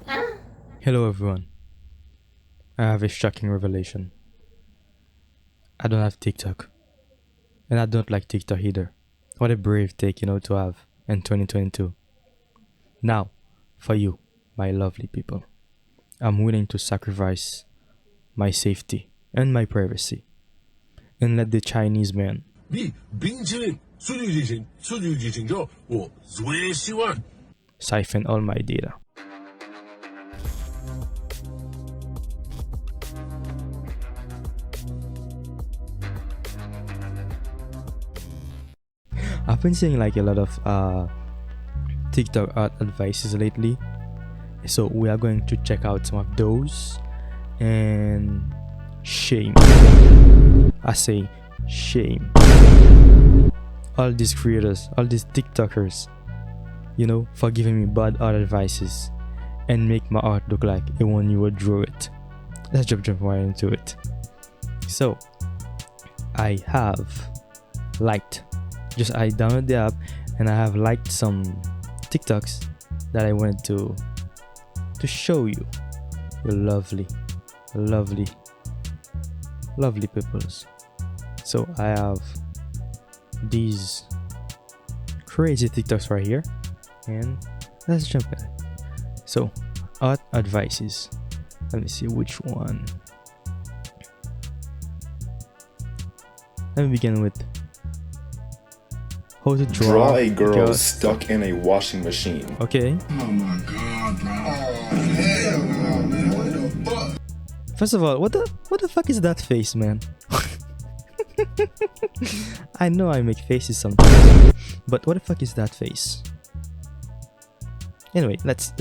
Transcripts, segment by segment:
Hello everyone. I have a shocking revelation. I don't have TikTok. And I don't like TikTok either. What a brave take, to have in 2022. Now, for you, my lovely people, I'm willing to sacrifice my safety and my privacy and let the Chinese man 你冰淇淋수주지신我最喜欢。 siphon all my data. I've been seeing like a lot of TikTok art advices lately, so we are going to check out some of those and shame. I say shame. All these creators, all these TikTokers, for giving me bad art advices and make my art look like a 1-year-old drew it. Let's jump right into it. So I have liked. I downloaded the app and I have liked some TikToks that I wanted to show you. You lovely peoples. So I have these crazy TikToks right here, and let's jump in. So art advices. Let me see which one. Let me begin with how to draw a girl stuck in a washing machine. Okay. Oh my god, bro. Oh, hell no, man. What the fuck? First of all, what the fuck is that face, man? I know I make faces sometimes, but what the fuck is that face? Anyway, let's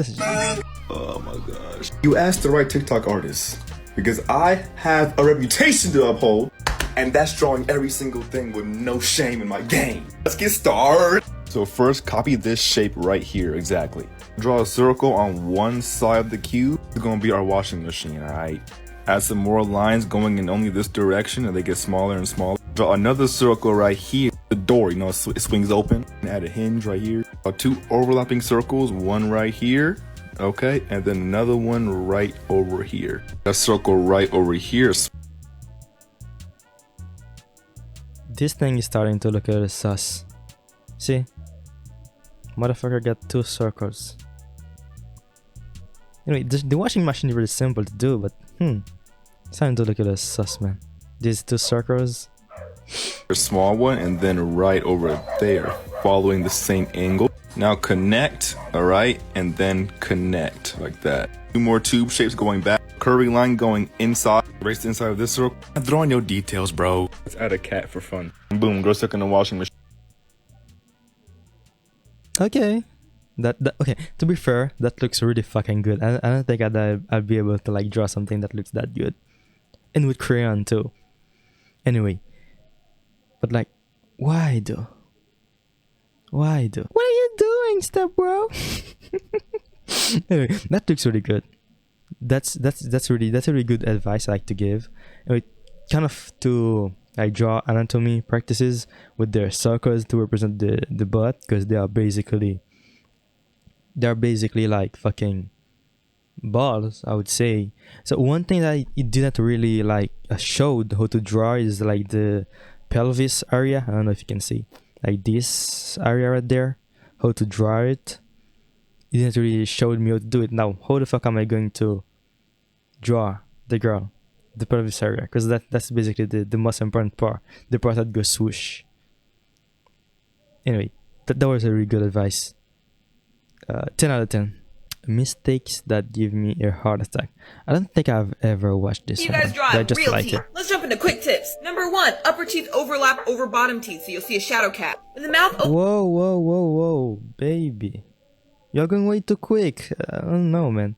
Oh my gosh. You asked the right TikTok artist, because I have a reputation to uphold, and that's drawing every single thing with no shame in my game. Let's get started. So first, copy this shape right here, exactly. Draw a circle on one side of the cube. It's gonna be our washing machine, alright? Add some more lines going in only this direction, and they get smaller and smaller. Draw another circle right here. The door, it swings open. And add a hinge right here. Draw two overlapping circles, one right here. Okay, and then another one right over here. A circle right over here. This thing is starting to look a little sus. See? Motherfucker got two circles. Anyway, the washing machine is really simple to do, but it's starting to look a little sus, man. These two circles. A small one, and then right over there, following the same angle. Now connect, alright, and then connect, like that. Two more tube shapes going back. Curving line going inside. Erase the inside of this circle. I'm throwing no details, bro. Let's add a cat for fun. Boom, girl stuck in the washing machine. Okay. That okay. To be fair, that looks really fucking good. I don't think I'll be able to like draw something that looks that good, and with crayon too. Anyway, but like, why though? Why though? What are you doing, step bro? Anyway, that looks really good. That's really good advice I like to give. Anyway, kind of to like draw anatomy practices with their circles to represent the butt, because they're basically like fucking balls, I would say. So one thing that I didn't really like showed how to draw is like the pelvis area. I don't know if you can see like this area right there, how to draw it. It didn't really show me how to do it. Now how the fuck am I going to draw the girl, the pelvis area? Because that's basically the most important part, the part that goes swoosh. Anyway, that was a really good advice. 10 out of 10. Mistakes that give me a heart attack. I don't think I've ever watched this. You guys draw I just real like teeth. it. Let's jump into quick tips. Number 1, upper teeth overlap over bottom teeth, so you'll see a shadow cat. When the mouth Whoa, baby. You're going way too quick. I don't know, man.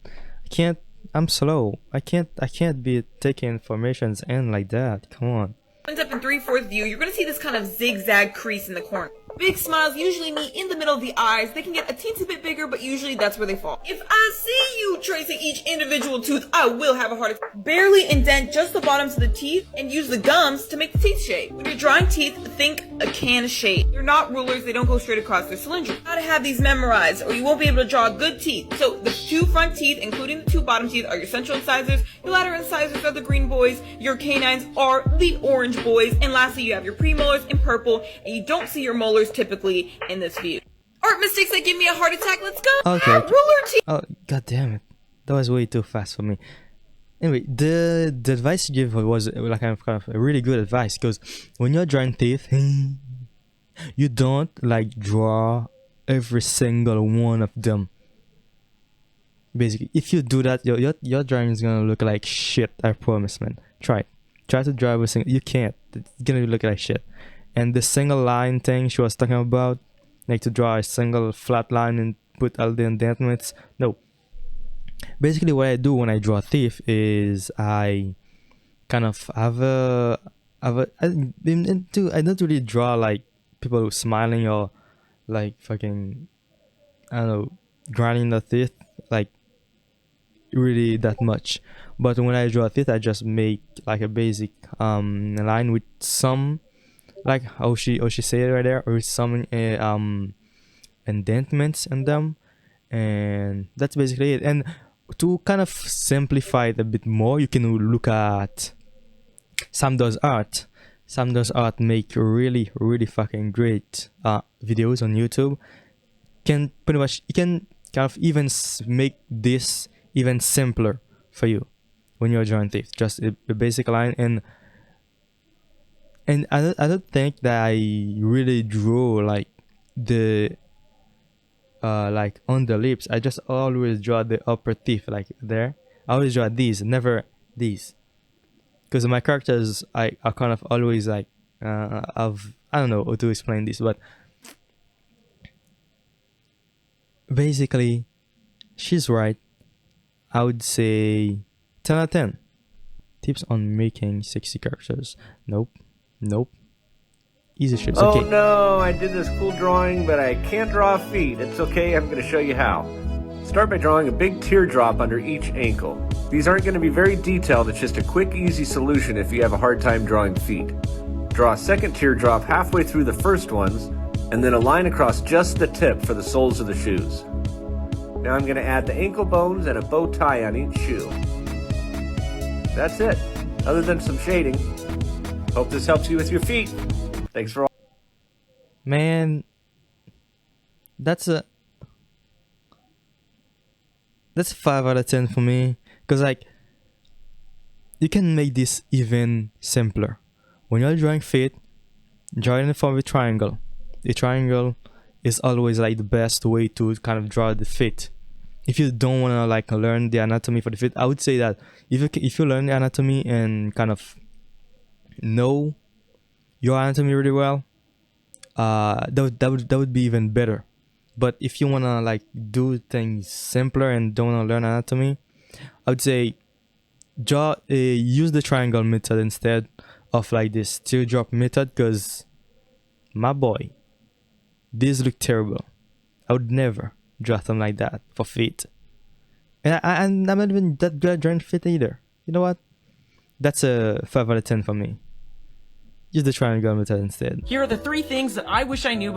I'm slow. I can't be taking informations in like that. Come on. opens up in 3/4 view, you're going to see this kind of zigzag crease in the corner. Big smiles usually meet in the middle of the eyes. They can get a teensy bit bigger, but usually that's where they fall. If I see you tracing each individual tooth, I will have a heart attack. Barely indent just the bottoms of the teeth and use the gums to make the teeth shape. When you're drawing teeth, think a can shape. They're not rulers, they don't go straight across, they're cylindrical. Gotta have these memorized or you won't be able to draw good teeth. So the 2 front teeth, including the 2 bottom teeth, are your central incisors. Your lateral incisors are the green boys. Your canines are the orange boys. And lastly, you have your premolars in purple, and you don't see your molars typically in this view. Art mistakes that give me a heart attack, let's go! Okay. Ruler teeth! Oh, god damn it. That was way too fast for me. Anyway, the advice you gave was like kind of a really good advice, because when you're drawing teeth, you don't like draw every single one of them. Basically, if you do that, your drawing is gonna look like shit. I promise, man. Try to draw every single. You can't. It's gonna look like shit. And the single line thing she was talking about, like to draw a single flat line and put all the indentments. No. Basically, what I do when I draw teeth is I kind of I don't really draw like people smiling or like fucking, I don't know, grinding the teeth like really that much. But when I draw teeth, I just make like a basic line with some, like how she say it right there, or some indentments in them, and that's basically it. And to kind of simplify it a bit more, you can look at Sam Does Art. Sam Does Art make really fucking great videos on YouTube. You can kind of even make this even simpler for you when you're drawing teeth. Just a basic line, and I don't think that I really drew like the like on the lips. I just always draw the upper teeth like there. I always draw these, never these, because my characters are kind of always like I don't know how to explain this, but basically she's right. I would say 10 out of 10. Tips on making sexy characters. Nope. Easy shit. Oh Okay. no, I did this cool drawing, but I can't draw feet. It's okay, I'm going to show you how. Start by drawing a big teardrop under each ankle. These aren't going to be very detailed, it's just a quick, easy solution if you have a hard time drawing feet. Draw a second teardrop halfway through the first ones, and then a line across just the tip for the soles of the shoes. Now I'm going to add the ankle bones and a bow tie on each shoe. That's it, other than some shading. Hope this helps you with your feet. Thanks for all. Man, that's a 5 out of 10 for me, because like you can make this even simpler. When you're drawing feet, draw it in the form of a triangle. A triangle is always like the best way to kind of draw the feet. If you don't want to like learn the anatomy for the feet, I would say that if you learn the anatomy and kind of know your anatomy really well, that would be even better. But if you want to like do things simpler and don't want to learn anatomy, I would say use the triangle method instead of like this teardrop method, because my boy, these look terrible. I would never draw them like that for feet, and I'm not even that good at drawing feet either. You know what? That's a 5 out of 10 for me. Use the triangle method instead. Here are the 3 things that I wish I knew.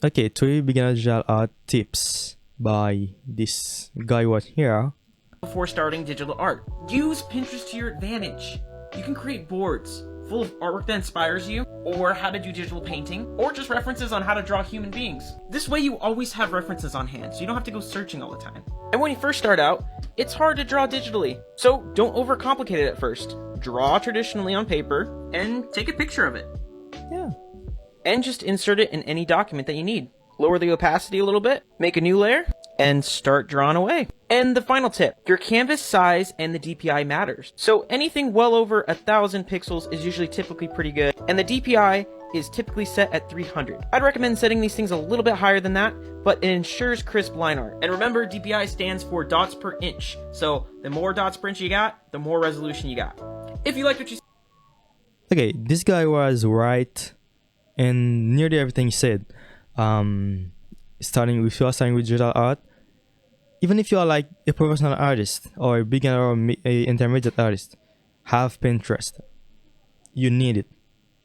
Okay, 3 beginner digital art tips by this guy right here. Before starting digital art, use Pinterest to your advantage. You can create boards full of artwork that inspires you, or how to do digital painting, or just references on how to draw human beings. This way you always have references on hand, so you don't have to go searching all the time. And when you first start out, it's hard to draw digitally, so don't overcomplicate it at first. Draw traditionally on paper, and take a picture of it. Yeah. And just insert it in any document that you need. Lower the opacity a little bit, make a new layer, and start drawing away. And the final tip, your canvas size and the DPI matters. So anything well over 1,000 pixels is usually typically pretty good, and the DPI is typically set at 300. I'd recommend setting these things a little bit higher than that, but it ensures crisp line art. And remember, DPI stands for dots per inch. So the more dots per inch you got, the more resolution you got. If you like what you Okay, this guy was right and nearly everything said. Starting if you are starting with digital art, even if you are like a professional artist or a beginner or a intermediate artist, have Pinterest. You need it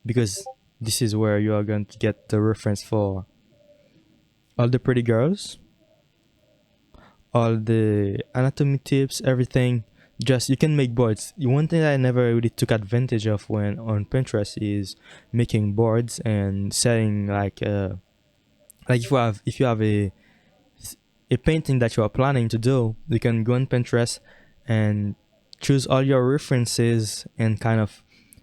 because this is where you are going to get the reference for all the pretty girls, all the anatomy tips, everything. Just you can make boards. One thing that I never really took advantage of when on Pinterest is making boards and setting like if you have a painting that you are planning to do, you can go on Pinterest and choose all your references and kind of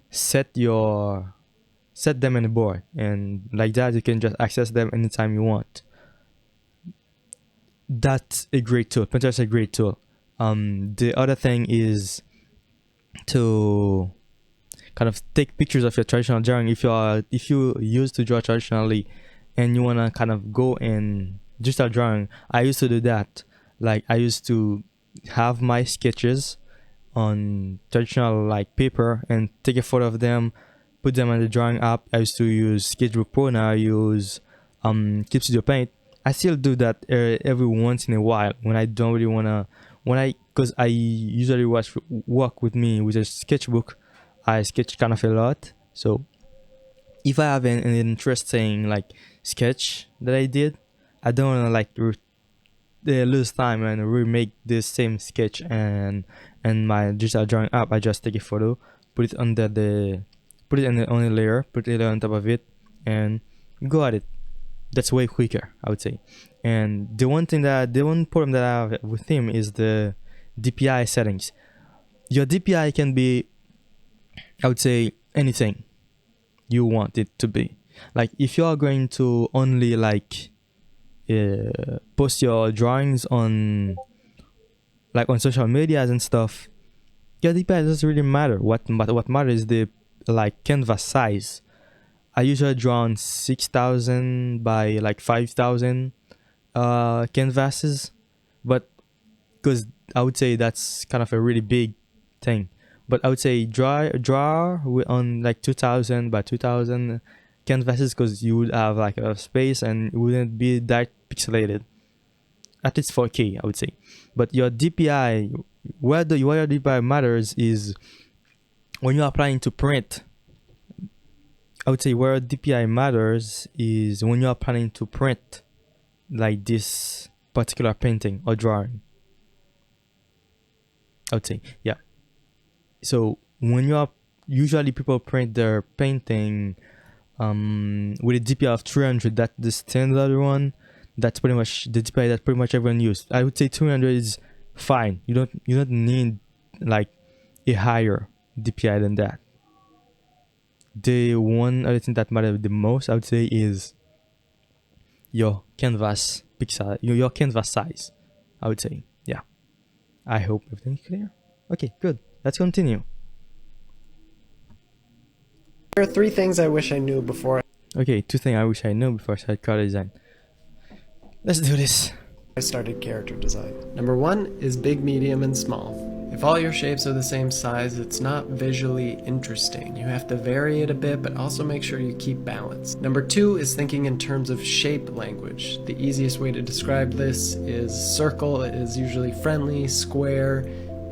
set them in a board, and like that you can just access them anytime you want. That's a great tool. Pinterest is a great tool. The other thing is to kind of take pictures of your traditional drawing. If you used to draw traditionally and you wanna kind of go and just start drawing, I used to do that. Like I used to have my sketches on traditional like paper and take a photo of them, put them on the drawing app. I used to use Sketchbook Pro. Now I use Keep Studio Paint. I still do that every once in a while when I don't really wanna because I usually work with me with a sketchbook. I sketch kind of a lot, so if I have an interesting like sketch that I did, I don't want to like lose time and remake this same sketch and my digital drawing app. I just take a photo, put it on the only layer, put it on top of it, and go at it. That's way quicker, I would say. And the one problem that I have with him is the DPI settings. Your DPI can be, I would say, anything you want it to be. Like if you are going to only like post your drawings on social medias and stuff, your DPI doesn't really matter. What matters is the like canvas size. I usually draw on 6,000 by like 5,000 canvases, but because I would say that's kind of a really big thing. But I would say draw on like 2,000 by 2,000 canvases, because you would have like a space and it wouldn't be that pixelated. At least 4K, I would say. But your DPI, where your DPI matters is when you are planning to print. I would say where DPI matters is when you are planning to print like this particular painting or drawing. I would say, yeah. So when you are, usually people print their painting with a DPI of 300. That's the standard one. That's pretty much the DPI that pretty much everyone uses. I would say 200 is fine. You don't need like a higher DPI than that. The one other thing that matters the most, I would say, is your canvas pixel, your canvas size. I would say, yeah. I hope everything's clear. Okay, good. Let's continue. There are 3 things I wish I knew before Okay, 2 things I wish I knew before I started color design. Let's do this. I started character design. Number 1 is big, medium, and small. If all your shapes are the same size, it's not visually interesting. You have to vary it a bit, but also make sure you keep balance. Number 2 is thinking in terms of shape language. The easiest way to describe this is circle is usually friendly, square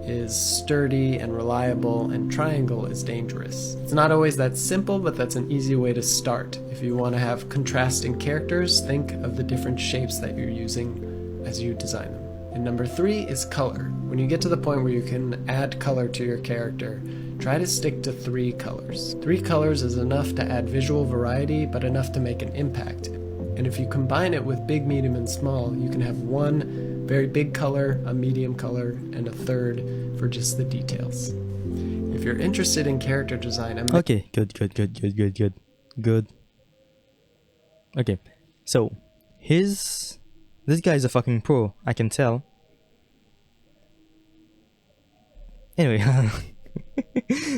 is sturdy and reliable, and triangle is dangerous. It's not always that simple, but that's an easy way to start. If you want to have contrasting characters, think of the different shapes that you're using as you design them. And number 3 is color. When you get to the point where you can add color to your character, try to stick to 3 colors. 3 colors is enough to add visual variety, but enough to make an impact. And if you combine it with big, medium, and small, you can have one very big color, a medium color, and a third for just the details. If you're interested in character design, Okay, good. Okay, so this guy is a fucking pro, I can tell. Anyway,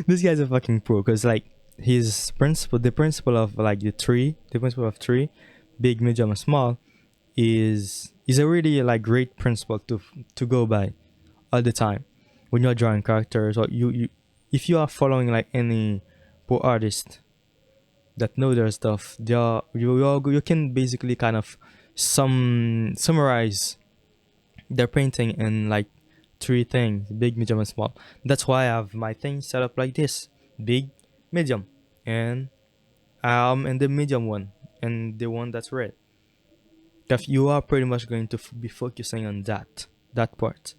this guy's a fucking pro, because like the principle of three, big, medium, and small, is a really like great principle to go by all the time when you're drawing characters, or you if you are following like any pro artist, that know their stuff, you can basically kind of summarize their painting in like 3 things: big, medium, and small. That's why I have my thing set up like this: big, medium, and the medium one, and the one that's red. If you are pretty much going to be focusing on that part.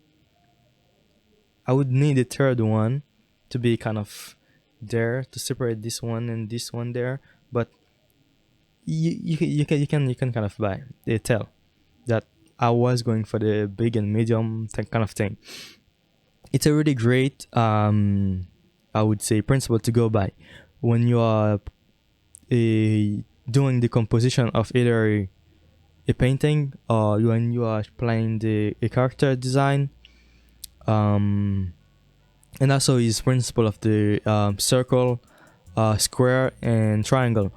I would need a third one to be kind of there to separate this one and this one there, but you can kind of tell that I was going for the big and medium kind of thing. It's a really great I would say principle to go by when you are doing the composition of either a painting or when you are playing a character design. And also his principle of the circle, square, and triangle.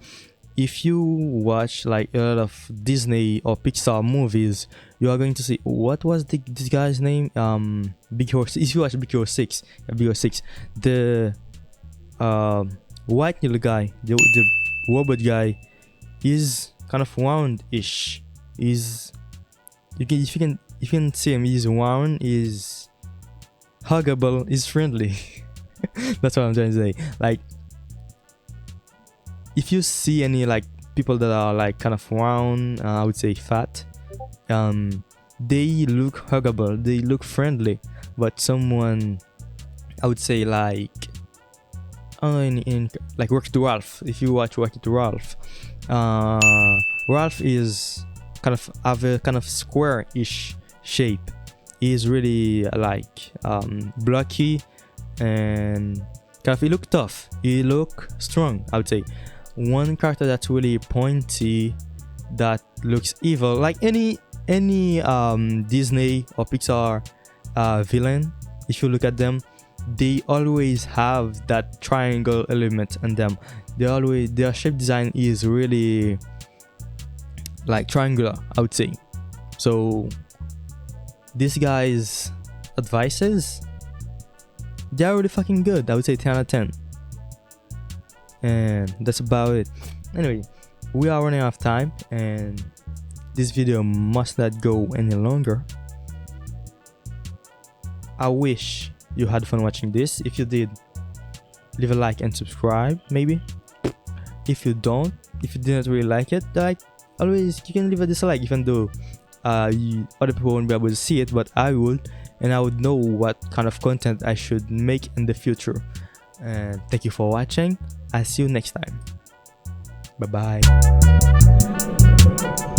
If you watch like a lot of Disney or Pixar movies, you are going to see, what was this guy's name? Big Hero 6. If you watch Big Hero 6, the white little guy, the robot guy, is kind of round-ish. If you can see him, he's round, is huggable, is friendly. That's what I'm trying to say. Like, if you see any like people that are like kind of round, I would say fat, they look huggable, they look friendly. But someone, I would say like in like Wreck-It Ralph, if you watch Wreck-It Ralph, Ralph is kind of have a kind of square-ish shape. He is really like blocky and kind of, he look tough, he look strong, I would say. One character that's really pointy, that looks evil, like any Disney or Pixar villain, if you look at them, they always have that triangle element in them. Their shape design is really like triangular, I would say. So this guy's advices, they are really fucking good. I would say 10 out of 10. And that's about it. Anyway, we are running out of time and this video must not go any longer. I wish you had fun watching this. If you did, leave a like and subscribe maybe. If you didn't really like it, like always, you can leave a dislike, even though other people won't be able to see it, but I would, and I would know what kind of content I should make in the future. And thank you for watching. I'll see you next time. Bye bye.